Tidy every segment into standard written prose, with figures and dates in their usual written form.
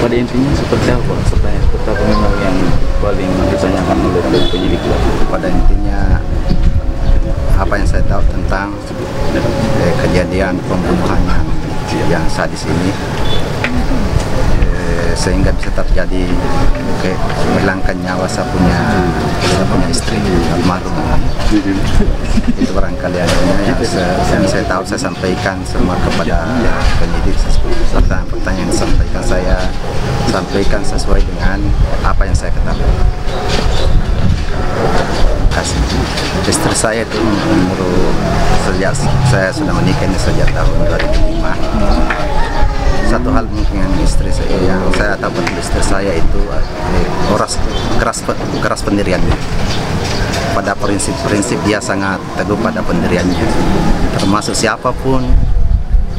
Pada intinya seperti apa? Seperti apa memang yang paling ditanyakan oleh penyidik? Pada intinya apa yang saya tahu tentang kejadian pembunuhan yang sadis ini, sehingga bisa terjadi menghilangkan nyawa saya punya istri almarhum. Itu barangkali adanya yang saya tahu, saya sampaikan semua kepada penyidik. Pertanyaan yang disampaikan saya sampaikan sesuai dengan apa yang saya ketahui. Kasih. Istri saya itu sejak saya sudah menikah ini sejak tahun 2005. Satu hal mungkin yang istri saya, yang saya tahu betul istri saya itu keras pendiriannya. Pada prinsip dia sangat teguh pada pendiriannya. Termasuk siapapun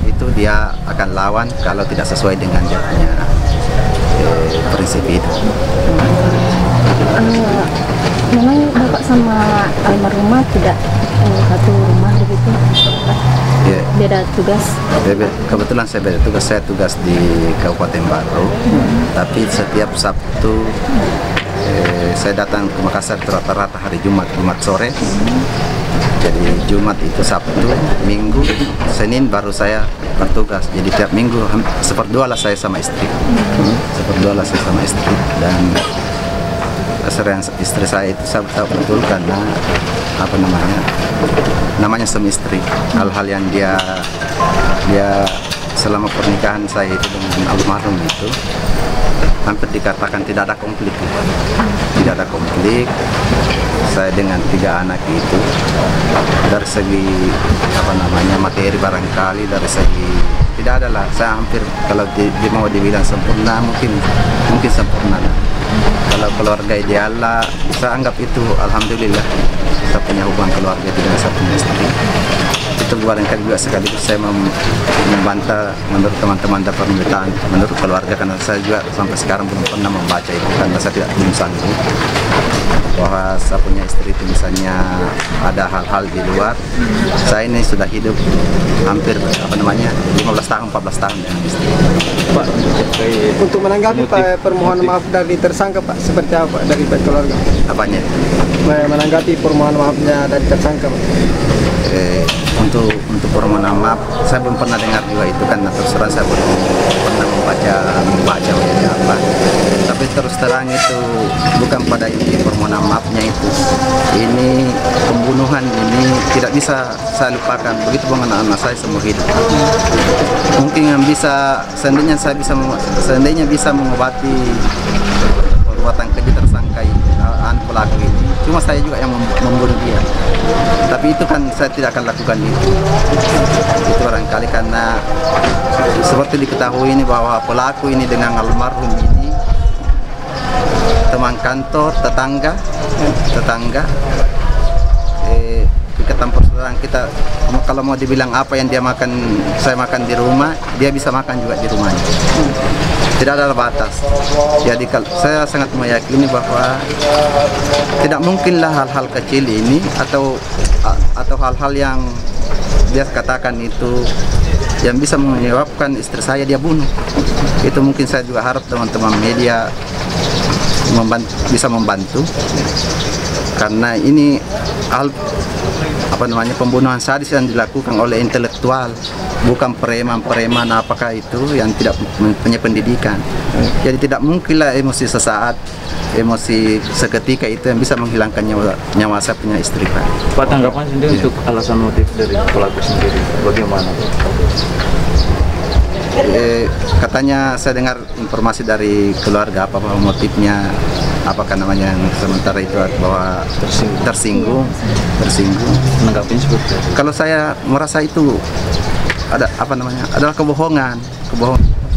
itu dia akan lawan kalau tidak sesuai dengan dia punya prinsip itu. Memang Bapak sama almarhumah tidak satu rumah begitu? Yeah. Beda tugas? Kebetulan saya beda tugas, saya tugas di Kabupaten Baru. Tapi setiap Sabtu saya datang ke Makassar rata-rata hari Jumat sore. Jadi Jumat itu Sabtu, Minggu, Senin baru saya bertugas. Jadi tiap minggu seperdua lah saya sama istri. Dan sering istri saya itu saya tahu betul karena namanya suami istri. Hal-hal yang dia selama pernikahan saya itu dengan almarhum itu hampir dikatakan tidak ada konflik. Saya dengan 3 anak itu dari segi materi barangkali, dari segi tidak ada lah. Saya hampir kalau mau dibilang sempurna mungkin sempurna lah. Kalau keluarga ideal lah, saya anggap itu alhamdulillah kita punya hubungan keluarga dengan satu istri. Itu barangkali juga sekaligus saya membantah menurut teman-teman pemberitaan menurut keluarga, karena saya juga sampai sekarang belum pernah membaca itu karena saya belum sanggup bahwa saya punya istri itu misalnya ada hal-hal di luar. Saya ini sudah hidup hampir 14 tahun dengan istri. Pak, untuk menanggapi Pak permohonan maaf dari tersangka Pak, seperti apa dari pihak keluarga? Apanya? Menanggapi permohonan maafnya dari tersangka Pak. Untuk permohonan maaf saya belum pernah dengar juga itu, kan terus terang saya belum pernah membaca apa. Tapi terus terang itu bukan pada inti permohonan maafnya itu. Ini pembunuhan ini tidak bisa saya lupakan. Begitu pun anak-anak saya semua hidup. Mungkin yang bisa seandainya bisa mengobati perbuatan keji tersangka ini, pelaku ini. Cuma saya juga yang membunuh dia. Tapi itu kan saya tidak akan lakukan itu. Itu barangkali karena seperti diketahui ini bahwa pelaku ini dengan almarhum ini teman kantor, tetangga. Ikatan persaudaraan kita. Kalau mau dibilang apa yang saya makan di rumah, dia bisa makan juga di rumahnya. Tidak ada batas. Jadi saya sangat meyakini bahwa tidak mungkinlah hal-hal kecil ini atau hal-hal yang dia katakan itu yang bisa menyebabkan istri saya dia bunuh. Itu mungkin saya juga harap teman-teman media bisa membantu, karena ini hal pembunuhan sadis yang dilakukan oleh intelektual, bukan preman apakah itu yang tidak punya pendidikan. Jadi tidak mungkinlah emosi sesaat, emosi seketika itu yang bisa menghilangkan nyawa saya punya istri Pak. Pak, tanggapan sendiri untuk alasan motif dari pelaku sendiri bagaimana? Katanya saya dengar informasi dari keluarga apa motifnya, apakah namanya yang sementara itu bahwa tersinggung. Menanggapinya seperti itu. Kalau saya merasa itu adalah kebohongan,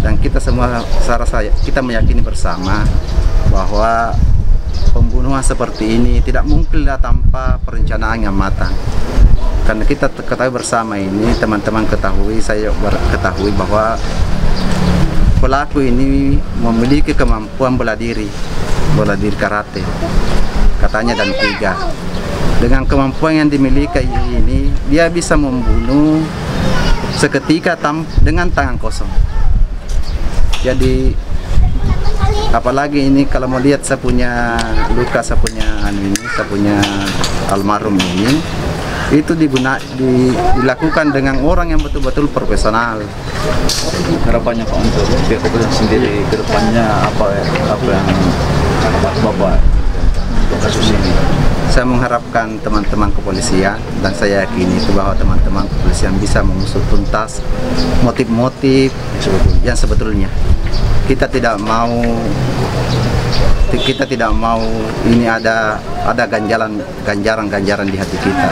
dan kita semua kita meyakini bersama bahwa pembunuhan seperti ini tidak mungkinlah tanpa perencanaan yang matang. Karena kita ketahui bersama ini, teman-teman ketahui, saya ketahui bahwa pelaku ini memiliki kemampuan bela diri karate, katanya, dan 3. Dengan kemampuan yang dimiliki ini, dia bisa membunuh seketika dengan tangan kosong. Jadi Apalagi ini kalau mau lihat saya punya luka, saya punya saya punya almarhum ini, itu dilakukan dengan orang yang betul-betul profesional. Harapannya Pak untuk pihak kepolisian sendiri ke depannya apa yang Bapak untuk kasus ini? Saya mengharapkan teman-teman kepolisian dan saya yakini itu bahwa teman-teman kepolisian bisa mengusut tuntas motif-motif yang sebetulnya. Kita tidak mau ini ada ganjaran di hati kita.